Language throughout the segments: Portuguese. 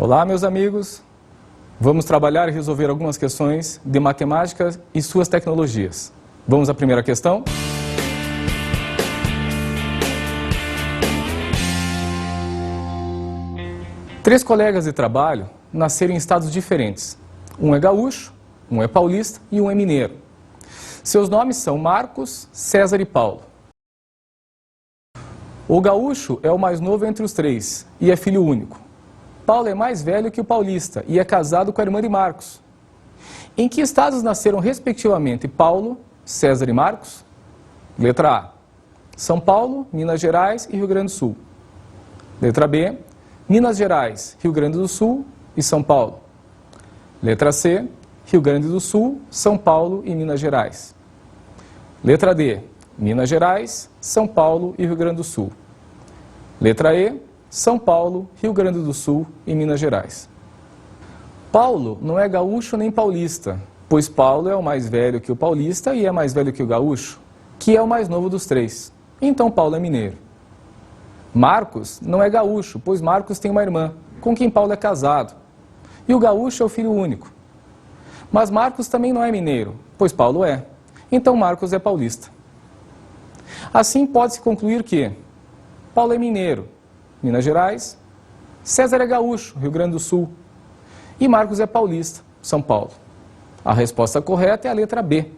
Olá, meus amigos. Vamos trabalhar e resolver algumas questões de matemática e suas tecnologias. Vamos à primeira questão? Três colegas de trabalho nasceram em estados diferentes. Um é gaúcho, um é paulista e um é mineiro. Seus nomes são Marcos, César e Paulo. O gaúcho é o mais novo entre os três e é filho único. Paulo é mais velho que o paulista e é casado com a irmã de Marcos. Em que estados nasceram respectivamente Paulo, César e Marcos? Letra A, São Paulo, Minas Gerais e Rio Grande do Sul. Letra B, Minas Gerais, Rio Grande do Sul e São Paulo. Letra C, Rio Grande do Sul, São Paulo e Minas Gerais. Letra D, Minas Gerais, São Paulo e Rio Grande do Sul. Letra E, São Paulo, Rio Grande do Sul e Minas Gerais. Paulo não é gaúcho nem paulista, pois Paulo é o mais velho que o paulista e é mais velho que o gaúcho, que é o mais novo dos três. Então Paulo é mineiro. Marcos não é gaúcho, pois Marcos tem uma irmã, com quem Paulo é casado. E o gaúcho é o filho único. Mas Marcos também não é mineiro, pois Paulo é. Então Marcos é paulista. Assim pode-se concluir que Paulo é mineiro, Minas Gerais, César é gaúcho, Rio Grande do Sul, e Marcos é paulista, São Paulo. A resposta correta é a letra B,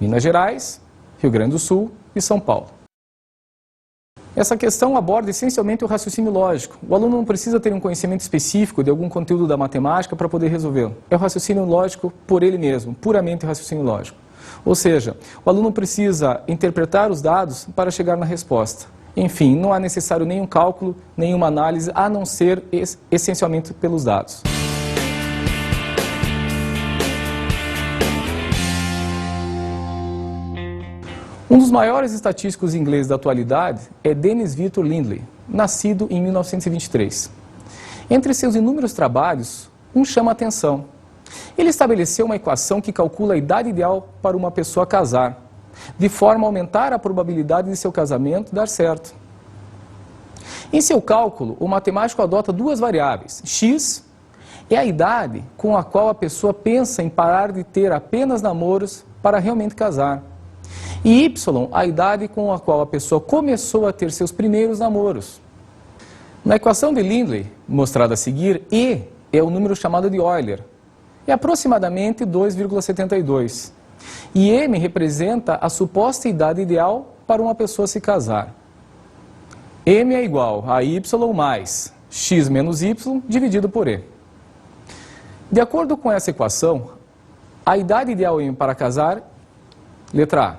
Minas Gerais, Rio Grande do Sul e São Paulo. Essa questão aborda essencialmente o raciocínio lógico. O aluno não precisa ter um conhecimento específico de algum conteúdo da matemática para poder resolvê-lo. É o raciocínio lógico por ele mesmo, puramente raciocínio lógico. Ou seja, o aluno precisa interpretar os dados para chegar na resposta. Enfim, não há necessário nenhum cálculo, nenhuma análise, a não ser essencialmente pelos dados. Um dos maiores estatísticos ingleses da atualidade é Dennis Victor Lindley, nascido em 1923. Entre seus inúmeros trabalhos, um chama a atenção. Ele estabeleceu uma equação que calcula a idade ideal para uma pessoa casar, de forma a aumentar a probabilidade de seu casamento dar certo. Em seu cálculo, o matemático adota duas variáveis. X é a idade com a qual a pessoa pensa em parar de ter apenas namoros para realmente casar. E Y, a idade com a qual a pessoa começou a ter seus primeiros namoros. Na equação de Lindley, mostrada a seguir, E é o número chamado de Euler. É aproximadamente 2,72. E M representa a suposta idade ideal para uma pessoa se casar. M é igual a Y mais X menos Y dividido por E. De acordo com essa equação, a idade ideal para casar, letra A,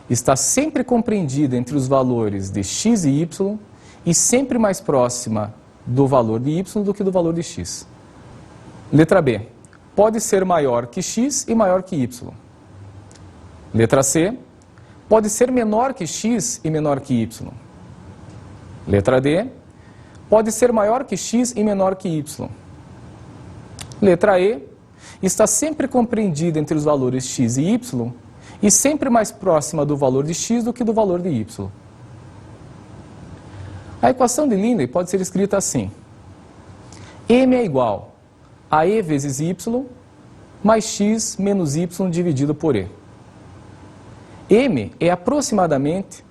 está sempre compreendida entre os valores de X e Y e sempre mais próxima do valor de Y do que do valor de X. Letra B, pode ser maior que X e maior que Y. Letra C, pode ser menor que X e menor que Y. Letra D, pode ser maior que X e menor que Y. Letra E, está sempre compreendida entre os valores X e Y e sempre mais próxima do valor de X do que do valor de Y. A equação de Lindley pode ser escrita assim. M é igual a E vezes Y mais X menos Y dividido por E. M é aproximadamente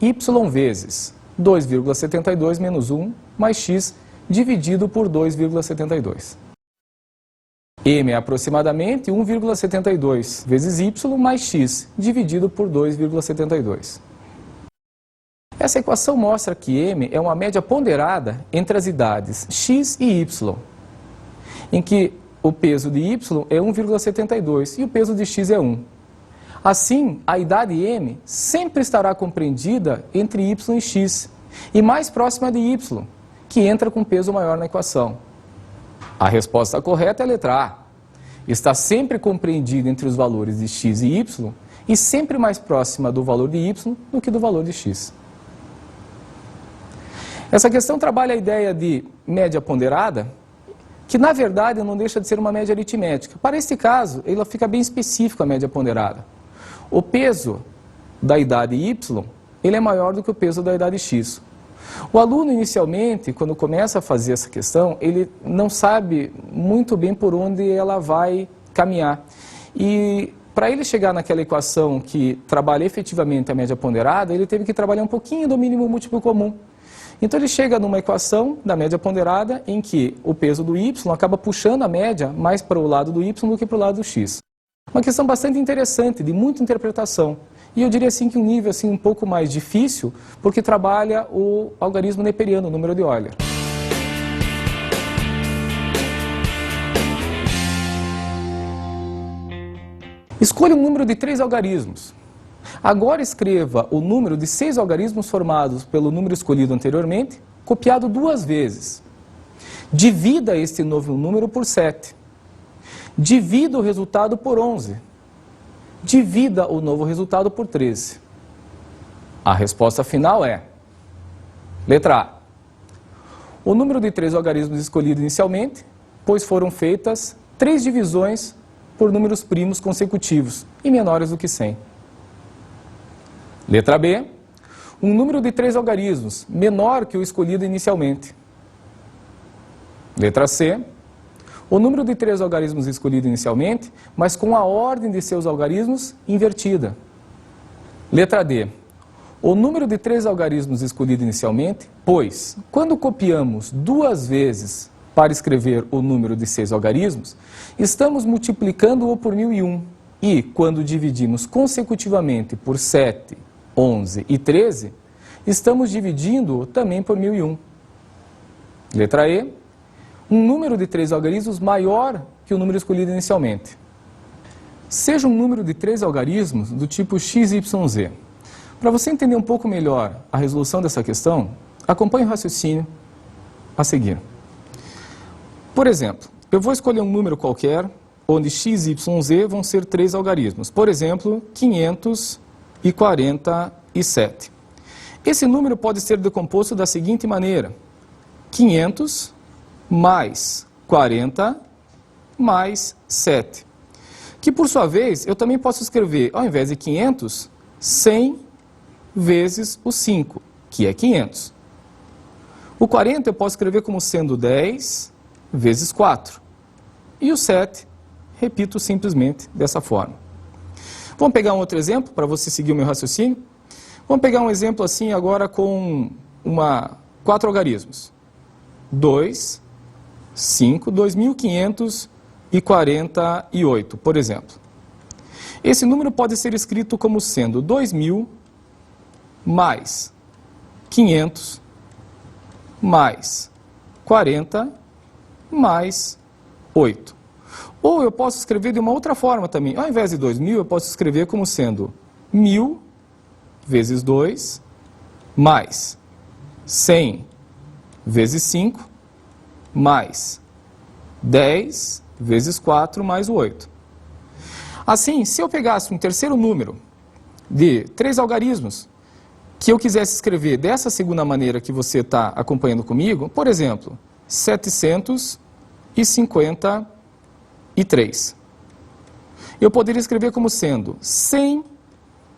Y vezes 2,72 menos 1 mais X dividido por 2,72. M é aproximadamente 1,72 vezes Y mais X dividido por 2,72. Essa equação mostra que M é uma média ponderada entre as idades X e Y, em que o peso de Y é 1,72 e o peso de X é 1. Assim, a idade M sempre estará compreendida entre Y e X, e mais próxima de Y, que entra com peso maior na equação. A resposta correta é a letra A. Está sempre compreendida entre os valores de X e Y, e sempre mais próxima do valor de Y do que do valor de X. Essa questão trabalha a ideia de média ponderada, que na verdade não deixa de ser uma média aritmética. Para este caso, ela fica bem específica, a média ponderada. O peso da idade Y, ele é maior do que o peso da idade X. O aluno, inicialmente, quando começa a fazer essa questão, ele não sabe muito bem por onde ela vai caminhar. E para ele chegar naquela equação que trabalha efetivamente a média ponderada, ele teve que trabalhar um pouquinho do mínimo múltiplo comum. Então ele chega numa equação da média ponderada em que o peso do y acaba puxando a média mais para o lado do y do que para o lado do x. Uma questão bastante interessante, de muita interpretação. E eu diria assim que um nível assim, um pouco mais difícil, porque trabalha o algarismo neperiano, o número de Euler. Escolha um número de 3 algarismos. Agora escreva o número de 6 algarismos formados pelo número escolhido anteriormente, copiado 2 vezes. Divida este novo número por 7. Divida o resultado por 11. Divida o novo resultado por 13. A resposta final é: letra A. O número de 3 algarismos escolhido inicialmente, pois foram feitas 3 divisões por números primos consecutivos e menores do que 100. Letra B. Um número de 3 algarismos menor que o escolhido inicialmente. Letra C. O número de 3 algarismos escolhido inicialmente, mas com a ordem de seus algarismos invertida. Letra D. O número de 3 algarismos escolhido inicialmente, pois, quando copiamos 2 vezes para escrever o número de 6 algarismos, estamos multiplicando-o por 1001. E, quando dividimos consecutivamente por 7, 11 e 13, estamos dividindo-o também por 1001. Letra E. Um número de 3 algarismos maior que o número escolhido inicialmente. Seja um número de 3 algarismos do tipo x, y, z. Para você entender um pouco melhor a resolução dessa questão, acompanhe o raciocínio a seguir. Por exemplo, eu vou escolher um número qualquer, onde x, y, z vão ser 3 algarismos. Por exemplo, 547. Esse número pode ser decomposto da seguinte maneira: 500 mais 40 mais 7. Que, por sua vez, eu também posso escrever, ao invés de 500, 100 vezes o 5, que é 500. O 40 eu posso escrever como sendo 10 vezes 4. E o 7, repito simplesmente dessa forma. Vamos pegar um outro exemplo, para você seguir o meu raciocínio? Vamos pegar um exemplo assim agora com 4 algarismos. 2, 5, 2.548, por exemplo. Esse número pode ser escrito como sendo 2.000 mais 500 mais 40 mais 8. Ou eu posso escrever de uma outra forma também. Ao invés de 2.000, eu posso escrever como sendo 1.000 vezes 2 mais 100 vezes 5 mais 10 vezes 4 mais o 8. Assim, se eu pegasse um terceiro número de 3 algarismos, que eu quisesse escrever dessa segunda maneira que você está acompanhando comigo, por exemplo, 753. Eu poderia escrever como sendo 100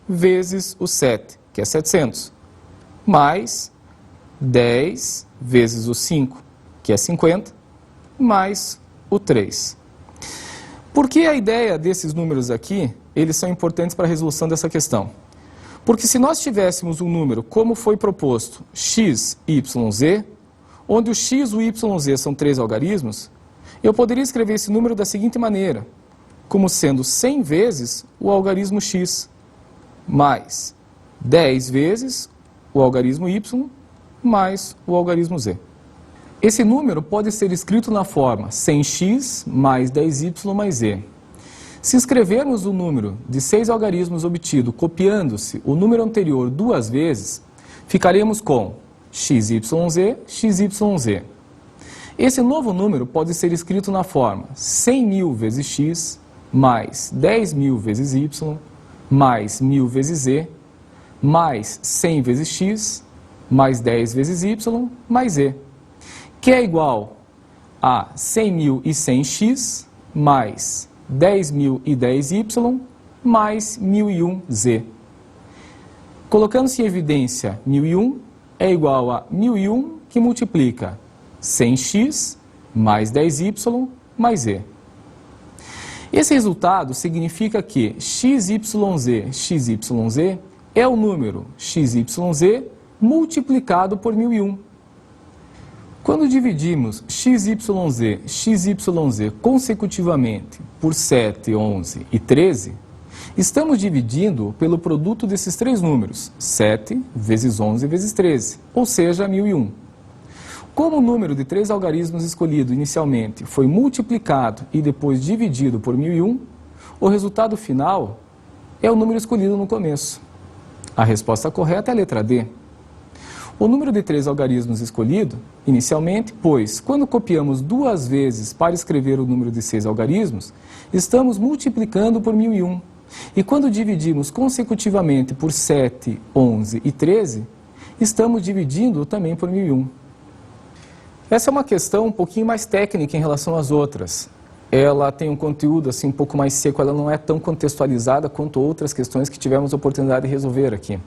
vezes o 7, que é 700, mais 10 vezes o 5, que é 50, mais o 3. Por que a ideia desses números aqui, eles são importantes para a resolução dessa questão? Porque se nós tivéssemos um número, como foi proposto, x, y, z, onde o x, o y e o z são 3 algarismos, eu poderia escrever esse número da seguinte maneira, como sendo 100 vezes o algarismo x, mais 10 vezes o algarismo y, mais o algarismo z. Esse número pode ser escrito na forma 100x mais 10y mais z. Se escrevermos o número de 6 algarismos obtido copiando-se o número anterior 2 vezes, ficaremos com xyz, xyz. Esse novo número pode ser escrito na forma 100.000 vezes x mais 10.000 vezes y mais 1.000 vezes z mais 100 vezes x mais 10 vezes y mais z, que é igual a 100.000 e 100x mais 10.000 e 10y mais 1.001z. Colocando-se em evidência 1.001, é igual a 1001 que multiplica 100x mais 10y mais e. Esse resultado significa que XYZ é o número XYZ multiplicado por 1001. Quando dividimos XYZ consecutivamente por 7, 11 e 13, estamos dividindo pelo produto desses três números, 7 vezes 11 vezes 13, ou seja, 1001. Como o número de três algarismos escolhido inicialmente foi multiplicado e depois dividido por 1001, o resultado final é o número escolhido no começo. A resposta correta é a letra D. O número de três algarismos escolhido inicialmente, pois, quando copiamos duas vezes para escrever o número de 6 algarismos, estamos multiplicando por 1001. E quando dividimos consecutivamente por 7, 11 e 13, estamos dividindo também por 1001. Essa é uma questão um pouquinho mais técnica em relação às outras. Ela tem um conteúdo assim, um pouco mais seco, ela não é tão contextualizada quanto outras questões que tivemos a oportunidade de resolver aqui.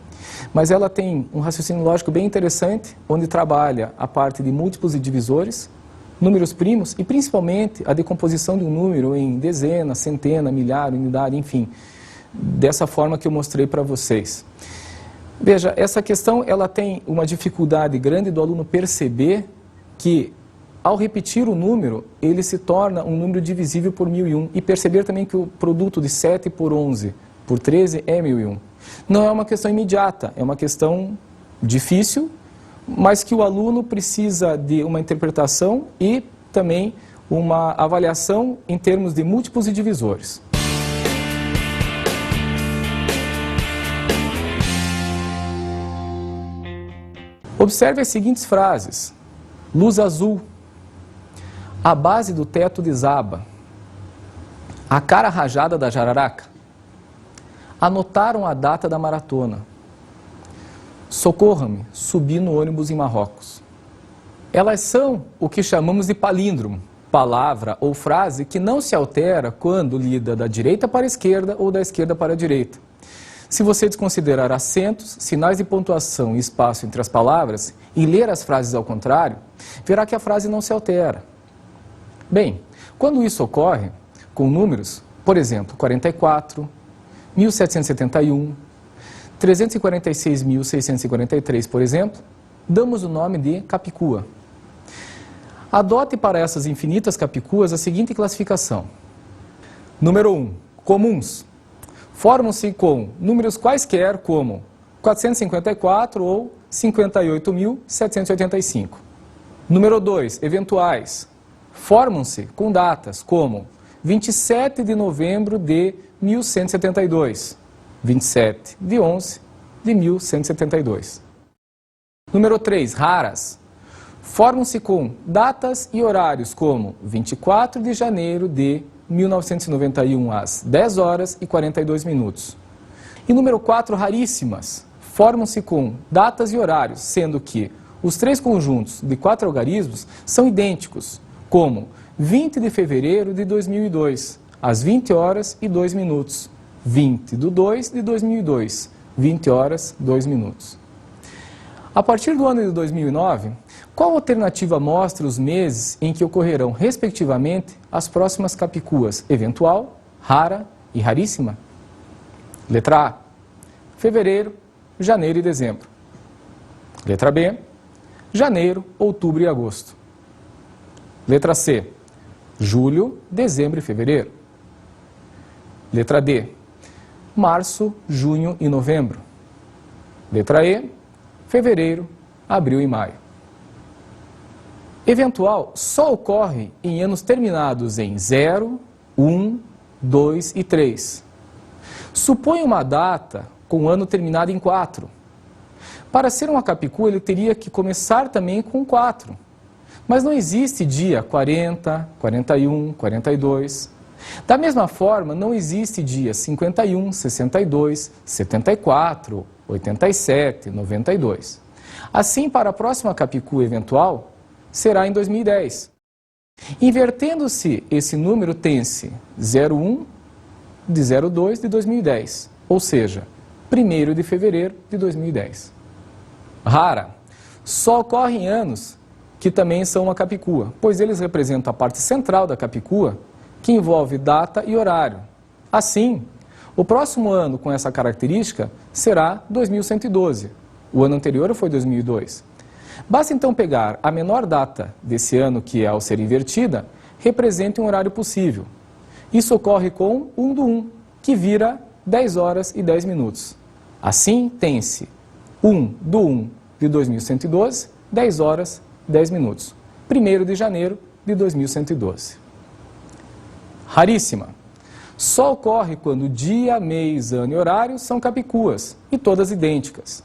Mas ela tem um raciocínio lógico bem interessante, onde trabalha a parte de múltiplos e divisores, números primos e principalmente a decomposição de um número em dezena, centena, milhar, unidade, enfim, dessa forma que eu mostrei para vocês. Veja, essa questão ela tem uma dificuldade grande do aluno perceber que, ao repetir o número, ele se torna um número divisível por 1001 e perceber também que o produto de 7 por 11 por 13 é 1001. Não é uma questão imediata, é uma questão difícil, mas que o aluno precisa de uma interpretação e também uma avaliação em termos de múltiplos e divisores. Observe as seguintes frases. Luz azul. A base do teto desaba. A cara rajada da jararaca. Anotaram a data da maratona. Socorra-me, subi no ônibus em Marrocos. Elas são o que chamamos de palíndromo, palavra ou frase que não se altera quando lida da direita para a esquerda ou da esquerda para a direita. Se você desconsiderar acentos, sinais de pontuação e espaço entre as palavras e ler as frases ao contrário, verá que a frase não se altera. Bem, quando isso ocorre com números, por exemplo, 44, 1771, 346.643, por exemplo, damos o nome de capicua. Adote para essas infinitas capicuas a seguinte classificação. Número 1. Comuns. Formam-se com números quaisquer como 454 ou 58.785. Número 2. Eventuais. Formam-se com datas como 27 de novembro de 1172, 27 de 11 de 1172. Número 3. Raras. Formam-se com datas e horários como 24 de janeiro de 1991 às 10 horas e 42 minutos. E número 4, raríssimas. Formam-se com datas e horários, sendo que os três conjuntos de 4 algarismos são idênticos, como 20 de fevereiro de 2002, às 20 horas e 2 minutos. 20 de 2 de 2002, 20 horas, 2 minutos. A partir do ano de 2009, qual alternativa mostra os meses em que ocorrerão, respectivamente, as próximas capicuas eventual, rara e raríssima? Letra A. Fevereiro, janeiro e dezembro. Letra B. Janeiro, outubro e agosto. Letra C. Julho, dezembro e fevereiro. Letra D. Março, junho e novembro. Letra E. Fevereiro, abril e maio. Eventual só ocorre em anos terminados em 0, 1, 2 e 3. Suponha uma data com o ano terminado em 4. Para ser uma capicua, ele teria que começar também com 4. Mas não existe dia 40, 41, 42. Da mesma forma, não existe dia 51, 62, 74, 87, 92. Assim, para a próxima capicua eventual, será em 2010. Invertendo-se esse número, tem-se 01 de 02 de 2010, ou seja, 1º de fevereiro de 2010. Rara. só ocorre em anos que também são uma capicua, pois eles representam a parte central da capicua, que envolve data e horário. Assim, o próximo ano com essa característica será 2112. O ano anterior foi 2002. Basta então pegar a menor data desse ano, que ao ser invertida, representa um horário possível. Isso ocorre com 1 do 1, que vira 10 horas e 10 minutos. Assim, tem-se 1 do 1 de 2112, 10 horas e 10 minutos. 1º de janeiro de 2112. Raríssima. Só ocorre quando dia, mês, ano e horário são capicuas, e todas idênticas.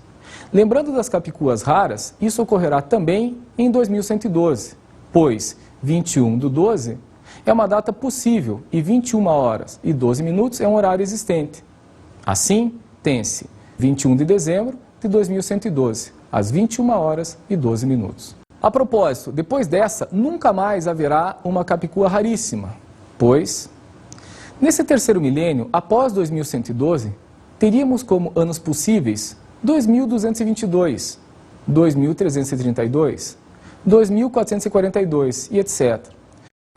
Lembrando das capicuas raras, isso ocorrerá também em 2112, pois 21 do 12 é uma data possível e 21 horas e 12 minutos é um horário existente. Assim, tem-se 21 de dezembro de 2112, às 21 horas e 12 minutos. A propósito, depois dessa, nunca mais haverá uma capicua raríssima, pois, nesse terceiro milênio, após 2112, teríamos como anos possíveis 2222, 2332, 2442 e etc.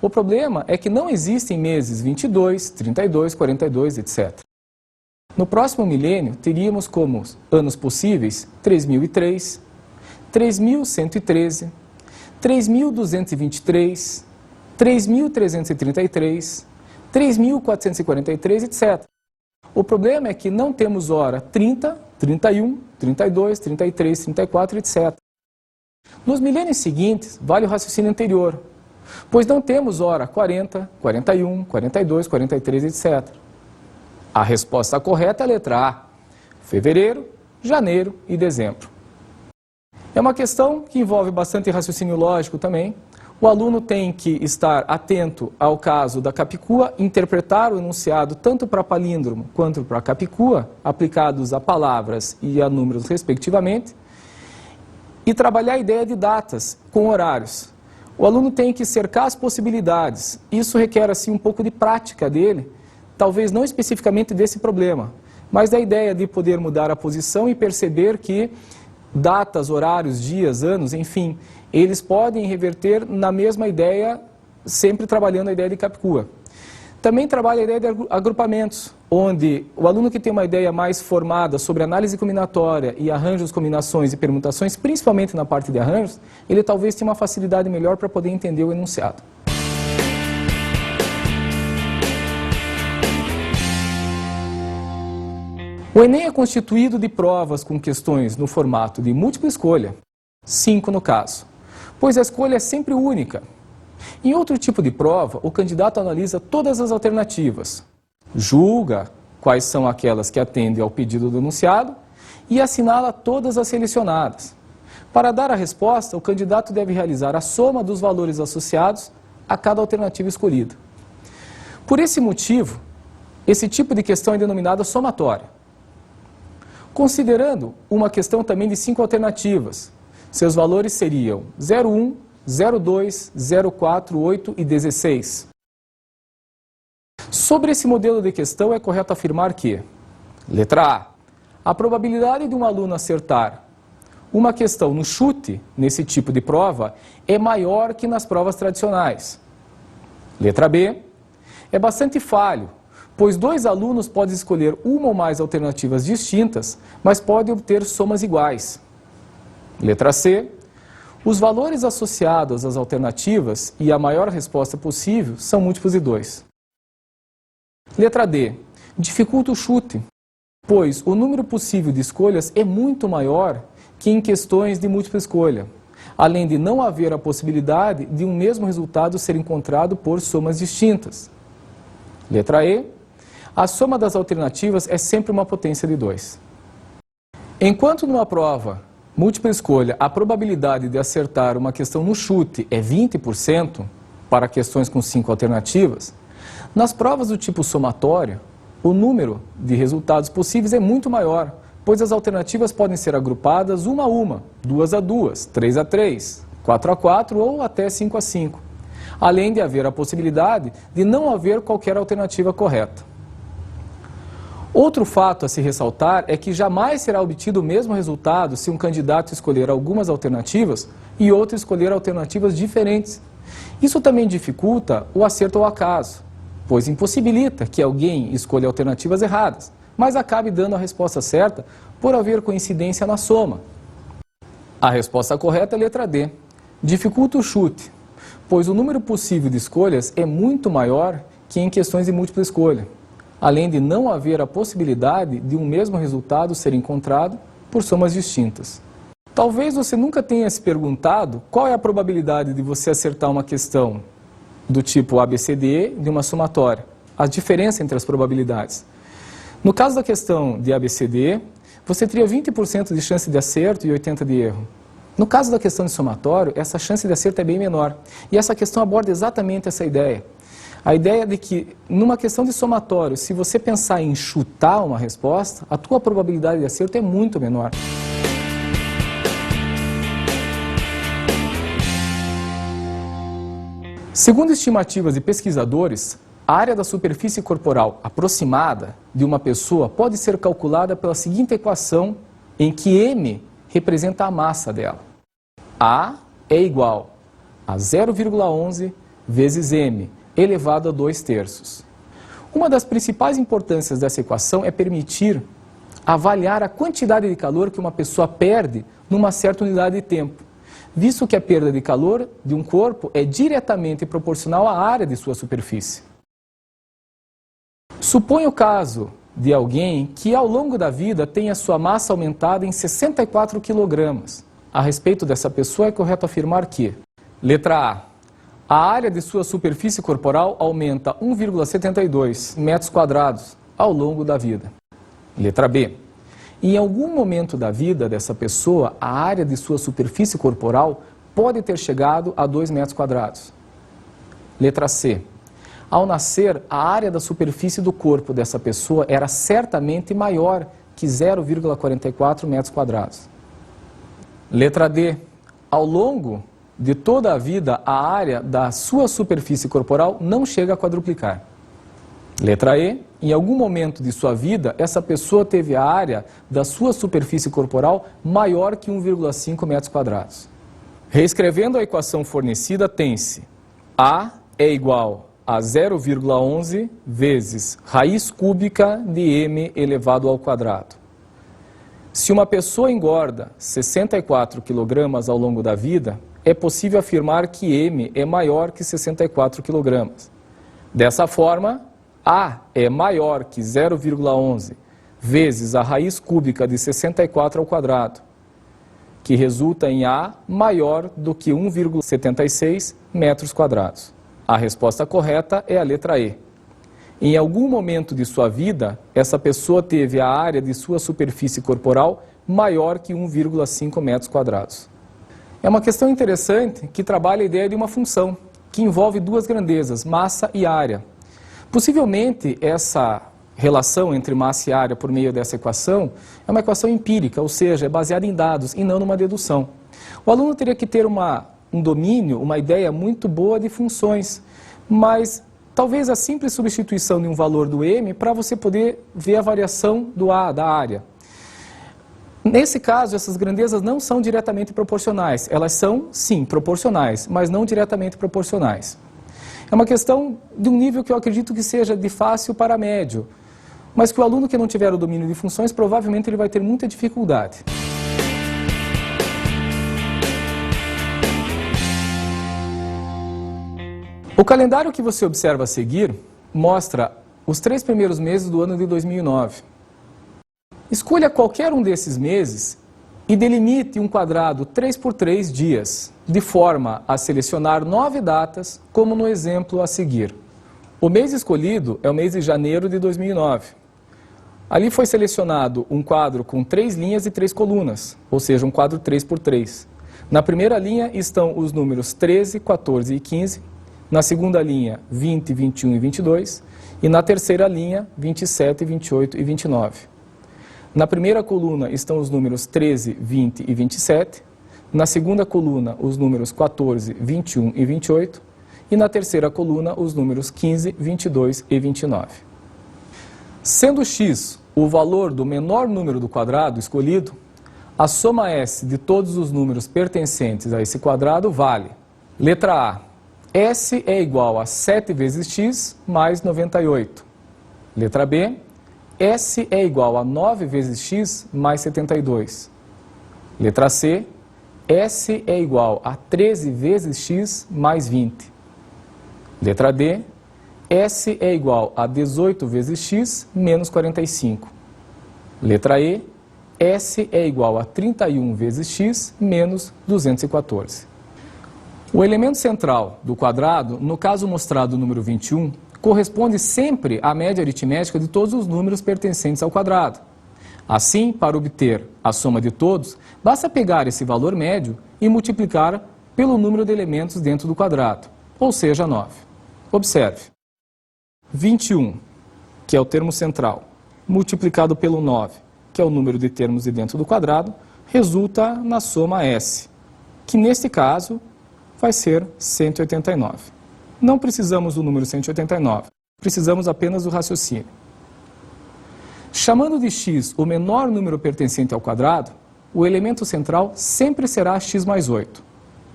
O problema é que não existem meses 22, 32, 42, etc. No próximo milênio, teríamos como anos possíveis 3003, 3113, 3223, 3333, 3443, etc. O problema é que não temos hora 30, 31, 32, 33, 34, etc. Nos milênios seguintes, vale o raciocínio anterior, pois não temos hora 40, 41, 42, 43, etc. A resposta correta é a letra A, fevereiro, janeiro e dezembro. É uma questão que envolve bastante raciocínio lógico também. O aluno tem que estar atento ao caso da capicua, interpretar o enunciado tanto para palíndromo quanto para capicua, aplicados a palavras e a números respectivamente, e trabalhar a ideia de datas com horários. O aluno tem que cercar as possibilidades. Isso requer assim um pouco de prática dele, talvez não especificamente desse problema, mas da ideia de poder mudar a posição e perceber que datas, horários, dias, anos, enfim, eles podem reverter na mesma ideia, sempre trabalhando a ideia de capicua. Também trabalha a ideia de agrupamentos, onde o aluno que tem uma ideia mais formada sobre análise combinatória e arranjos, combinações e permutações, principalmente na parte de arranjos, ele talvez tenha uma facilidade melhor para poder entender o enunciado. O Enem é constituído de provas com questões no formato de múltipla escolha, 5 no caso, pois a escolha é sempre única. Em outro tipo de prova, o candidato analisa todas as alternativas, julga quais são aquelas que atendem ao pedido do enunciado e assinala todas as selecionadas. Para dar a resposta, o candidato deve realizar a soma dos valores associados a cada alternativa escolhida. Por esse motivo, esse tipo de questão é denominada somatória. Considerando uma questão também de 5 alternativas, seus valores seriam 01, 02, 04, 8 e 16. Sobre esse modelo de questão é correto afirmar que, letra A probabilidade de um aluno acertar uma questão no chute, nesse tipo de prova, é maior que nas provas tradicionais. Letra B, é bastante falho, pois 2 alunos podem escolher uma ou mais alternativas distintas, mas podem obter somas iguais. Letra C, os valores associados às alternativas e a maior resposta possível são múltiplos de 2. Letra D, dificulta o chute, pois o número possível de escolhas é muito maior que em questões de múltipla escolha, além de não haver a possibilidade de um mesmo resultado ser encontrado por somas distintas. Letra E, a soma das alternativas é sempre uma potência de 2. Enquanto numa prova múltipla escolha a probabilidade de acertar uma questão no chute é 20% para questões com 5 alternativas, nas provas do tipo somatório, o número de resultados possíveis é muito maior, pois as alternativas podem ser agrupadas uma a uma, 2 a 2, 3 a 3, 4 a 4 ou até 5 a 5, além de haver a possibilidade de não haver qualquer alternativa correta. Outro fato a se ressaltar é que jamais será obtido o mesmo resultado se um candidato escolher algumas alternativas e outro escolher alternativas diferentes. Isso também dificulta o acerto ao acaso, pois impossibilita que alguém escolha alternativas erradas, mas acabe dando a resposta certa por haver coincidência na soma. A resposta correta é a letra D. Dificulta o chute, pois o número possível de escolhas é muito maior que em questões de múltipla escolha, além de não haver a possibilidade de um mesmo resultado ser encontrado por somas distintas. Talvez você nunca tenha se perguntado qual é a probabilidade de você acertar uma questão do tipo ABCDE de uma somatória, a diferença entre as probabilidades. No caso da questão de ABCDE, você teria 20% de chance de acerto e 80% de erro. No caso da questão de somatório, essa chance de acerto é bem menor. E essa questão aborda exatamente essa ideia. A ideia de que, numa questão de somatório, se você pensar em chutar uma resposta, a tua probabilidade de acerto é muito menor. Segundo estimativas de pesquisadores, a área da superfície corporal aproximada de uma pessoa pode ser calculada pela seguinte equação, em que m representa a massa dela. A é igual a 0,11 vezes m, elevado a 2/3. Uma das principais importâncias dessa equação é permitir avaliar a quantidade de calor que uma pessoa perde numa certa unidade de tempo, visto que a perda de calor de um corpo é diretamente proporcional à área de sua superfície. Suponha o caso de alguém que ao longo da vida tenha sua massa aumentada em 64 kg. A respeito dessa pessoa é correto afirmar que, letra A área de sua superfície corporal aumenta 1,72 metros quadrados ao longo da vida. Letra B. Em algum momento da vida dessa pessoa, a área de sua superfície corporal pode ter chegado a 2 metros quadrados. Letra C. Ao nascer, a área da superfície do corpo dessa pessoa era certamente maior que 0,44 metros quadrados. Letra D. Ao longo de toda a vida, a área da sua superfície corporal não chega a quadruplicar. Letra E. Em algum momento de sua vida, essa pessoa teve a área da sua superfície corporal maior que 1,5 metros quadrados. Reescrevendo a equação fornecida, tem-se A é igual a 0,11 vezes raiz cúbica de m elevado ao quadrado. Se uma pessoa engorda 64 kg ao longo da vida, é possível afirmar que m é maior que 64 kg. Dessa forma, A é maior que 0,11 vezes a raiz cúbica de 64 ao quadrado, que resulta em A maior do que 1,76 metros quadrados. A resposta correta é a letra E. Em algum momento de sua vida, essa pessoa teve a área de sua superfície corporal maior que 1,5 metros quadrados. É uma questão interessante que trabalha a ideia de uma função, que envolve duas grandezas, massa e área. Possivelmente, essa relação entre massa e área por meio dessa equação é uma equação empírica, ou seja, é baseada em dados e não numa dedução. O aluno teria que ter um domínio, uma ideia muito boa de funções, mas talvez a simples substituição de um valor do m para você poder ver a variação do A, da área. Nesse caso, essas grandezas não são diretamente proporcionais. Elas são, sim, proporcionais, mas não diretamente proporcionais. É uma questão de um nível que eu acredito que seja de fácil para médio, mas que o aluno que não tiver o domínio de funções, provavelmente ele vai ter muita dificuldade. O calendário que você observa a seguir mostra os 3 primeiros meses do ano de 2009. Escolha qualquer um desses meses e delimite um quadrado 3 por 3 dias, de forma a selecionar 9 datas, como no exemplo a seguir. O mês escolhido é o mês de janeiro de 2009. Ali foi selecionado um quadro com 3 linhas e 3 colunas, ou seja, um quadro 3 por 3. Na primeira linha estão os números 13, 14 e 15, na segunda linha 20, 21 e 22, e na terceira linha 27, 28 e 29. Na primeira coluna estão os números 13, 20 e 27, na segunda coluna os números 14, 21 e 28, e na terceira coluna os números 15, 22 e 29. Sendo x o valor do menor número do quadrado escolhido, a soma S de todos os números pertencentes a esse quadrado vale. Letra A. S é igual a 7 vezes x mais 98. Letra B. S é igual a 9 vezes x mais 72. Letra C. S é igual a 13 vezes x mais 20. Letra D. S é igual a 18 vezes x menos 45. Letra E. S é igual a 31 vezes x menos 214. O elemento central do quadrado, no caso mostrado o número 21, corresponde sempre à média aritmética de todos os números pertencentes ao quadrado. Assim, para obter a soma de todos, basta pegar esse valor médio e multiplicar pelo número de elementos dentro do quadrado, ou seja, 9. Observe. 21, que é o termo central, multiplicado pelo 9, que é o número de termos de dentro do quadrado, resulta na soma S, que neste caso vai ser 189. Não precisamos do número 189, precisamos apenas do raciocínio. Chamando de x o menor número pertencente ao quadrado, o elemento central sempre será x mais 8.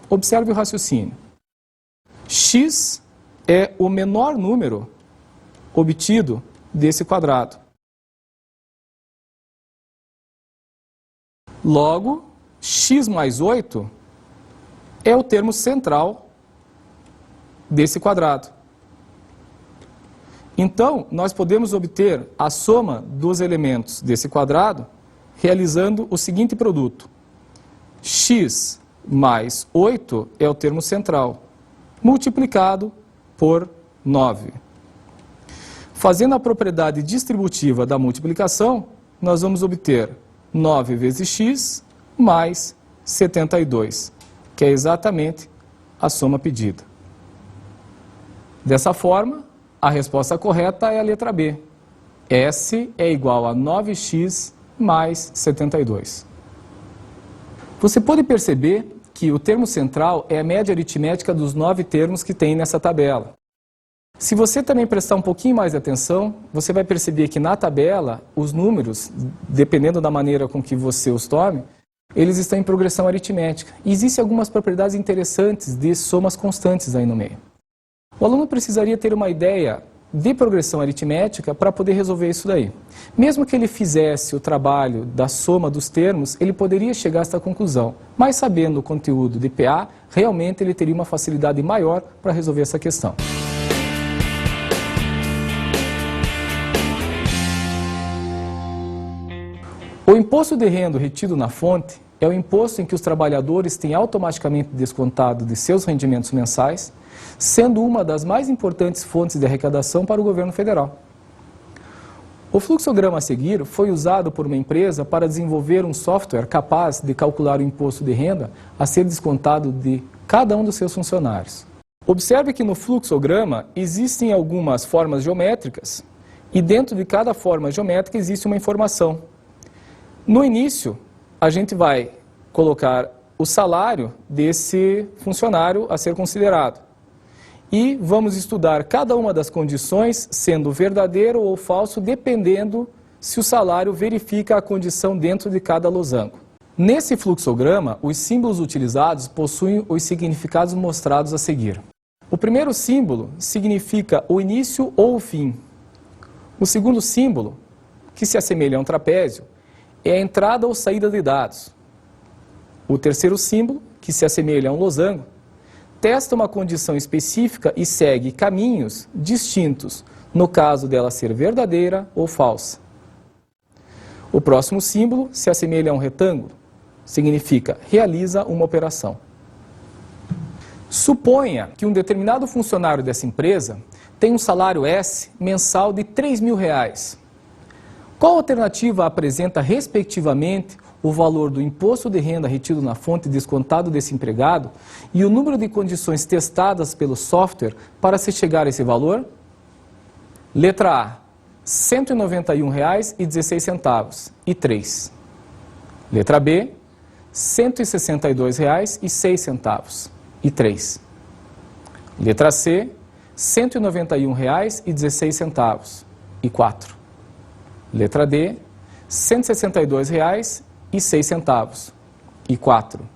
Observe o raciocínio. X é o menor número obtido desse quadrado. Logo, x mais 8 é o termo central desse quadrado. Então, nós podemos obter a soma dos elementos desse quadrado realizando o seguinte produto. X mais 8 é o termo central, multiplicado por 9. Fazendo a propriedade distributiva da multiplicação, nós vamos obter 9 vezes x mais 72, que é exatamente a soma pedida. Dessa forma, a resposta correta é a letra B. S é igual a 9x mais 72. Você pode perceber que o termo central é a média aritmética dos 9 termos que tem nessa tabela. Se você também prestar um pouquinho mais de atenção, você vai perceber que na tabela, os números, dependendo da maneira com que você os tome, eles estão em progressão aritmética. E existem algumas propriedades interessantes de somas constantes aí no meio. O aluno precisaria ter uma ideia de progressão aritmética para poder resolver isso daí. Mesmo que ele fizesse o trabalho da soma dos termos, ele poderia chegar a esta conclusão. Mas sabendo o conteúdo de PA, realmente ele teria uma facilidade maior para resolver essa questão. O imposto de renda retido na fonte é o imposto em que os trabalhadores têm automaticamente descontado de seus rendimentos mensais, sendo uma das mais importantes fontes de arrecadação para o governo federal. O fluxograma a seguir foi usado por uma empresa para desenvolver um software capaz de calcular o imposto de renda a ser descontado de cada um dos seus funcionários. Observe que no fluxograma existem algumas formas geométricas e dentro de cada forma geométrica existe uma informação. No início, a gente vai colocar o salário desse funcionário a ser considerado. E vamos estudar cada uma das condições, sendo verdadeiro ou falso, dependendo se o salário verifica a condição dentro de cada losango. Nesse fluxograma, os símbolos utilizados possuem os significados mostrados a seguir. O primeiro símbolo significa o início ou o fim. O segundo símbolo, que se assemelha a um trapézio, é a entrada ou saída de dados. O terceiro símbolo, que se assemelha a um losango, testa uma condição específica e segue caminhos distintos, no caso dela ser verdadeira ou falsa. O próximo símbolo se assemelha a um retângulo, significa realiza uma operação. Suponha que um determinado funcionário dessa empresa tem um salário S mensal de R$3.000. Qual alternativa apresenta, respectivamente, o valor do imposto de renda retido na fonte descontado desse empregado e o número de condições testadas pelo software para se chegar a esse valor? Letra A, R$ 191,16 e 3. Letra B, R$ 162,06 e 3. Letra C, R$ 191,16 e 4. Letra D, R$ 162,06. E 4.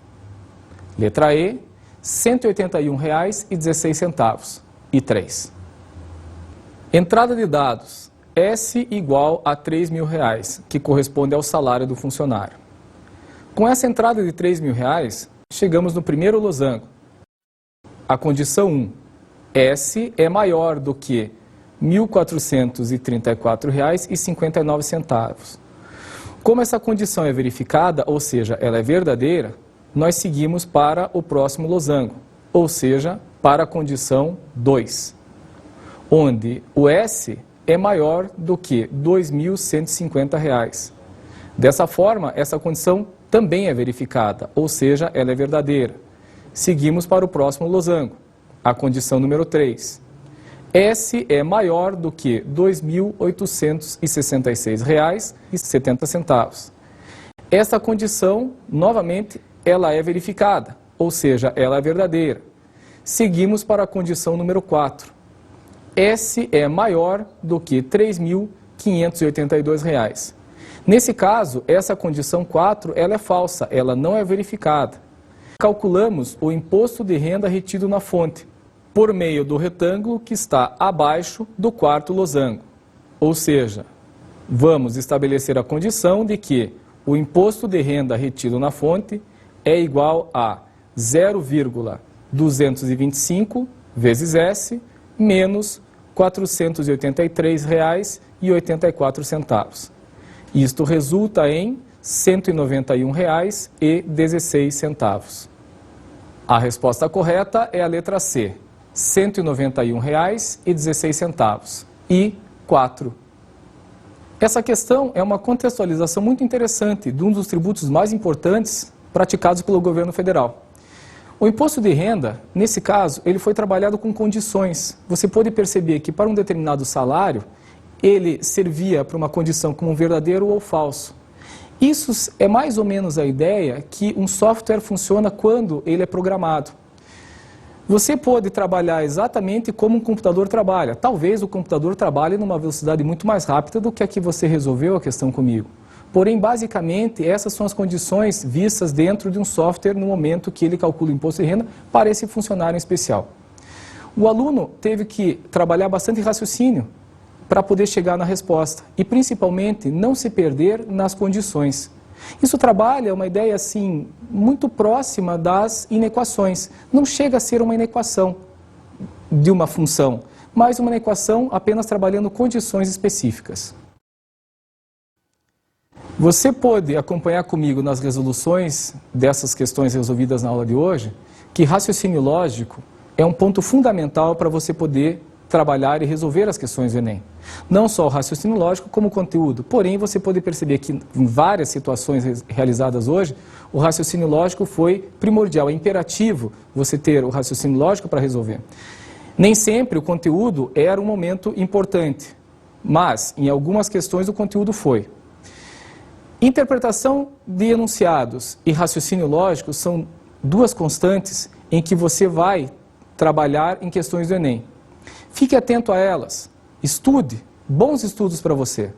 Letra E, R$ 181,16. E 3. Entrada de dados S igual a R$ 3.000, que corresponde ao salário do funcionário. Com essa entrada de R$ 3.000, chegamos no primeiro losango. A condição 1. S é maior do que R$ 1.434,59. Como essa condição é verificada, ou seja, ela é verdadeira, nós seguimos para o próximo losango, ou seja, para a condição 2, onde o S é maior do que R$ 2.150. Dessa forma, essa condição também é verificada, ou seja, ela é verdadeira. Seguimos para o próximo losango, a condição número 3. S é maior do que R$ 2.866,70. Esta condição, novamente, ela é verificada, ou seja, ela é verdadeira. Seguimos para a condição número 4. S é maior do que R$ 3.582. Nesse caso, essa condição 4 ela é falsa, ela não é verificada. Calculamos o imposto de renda retido na fonte, por meio do retângulo que está abaixo do quarto losango. Ou seja, vamos estabelecer a condição de que o imposto de renda retido na fonte é igual a 0,225 vezes S menos R$ 483,84. Isto resulta em R$ 191,16. A resposta correta é a letra C, R$ 191,16. E 4. Essa questão é uma contextualização muito interessante de um dos tributos mais importantes praticados pelo governo federal. O imposto de renda, nesse caso, ele foi trabalhado com condições. Você pode perceber que para um determinado salário, ele servia para uma condição como verdadeiro ou falso. Isso é mais ou menos a ideia que um software funciona quando ele é programado. Você pode trabalhar exatamente como um computador trabalha. Talvez o computador trabalhe numa velocidade muito mais rápida do que a que você resolveu a questão comigo. Porém, basicamente, essas são as condições vistas dentro de um software no momento que ele calcula o imposto de renda para esse funcionário em especial. O aluno teve que trabalhar bastante raciocínio para poder chegar na resposta e, principalmente, não se perder nas condições. Isso trabalha uma ideia assim muito próxima das inequações. Não chega a ser uma inequação de uma função, mas uma inequação apenas trabalhando condições específicas. Você pode acompanhar comigo nas resoluções dessas questões resolvidas na aula de hoje, que raciocínio lógico é um ponto fundamental para você poder trabalhar e resolver as questões do Enem. Não só o raciocínio lógico, como o conteúdo. Porém, você pode perceber que em várias situações realizadas hoje, o raciocínio lógico foi primordial. É imperativo você ter o raciocínio lógico para resolver. Nem sempre o conteúdo era um momento importante, mas em algumas questões o conteúdo foi. Interpretação de enunciados e raciocínio lógico são duas constantes em que você vai trabalhar em questões do Enem. Fique atento a elas, estude, bons estudos para você.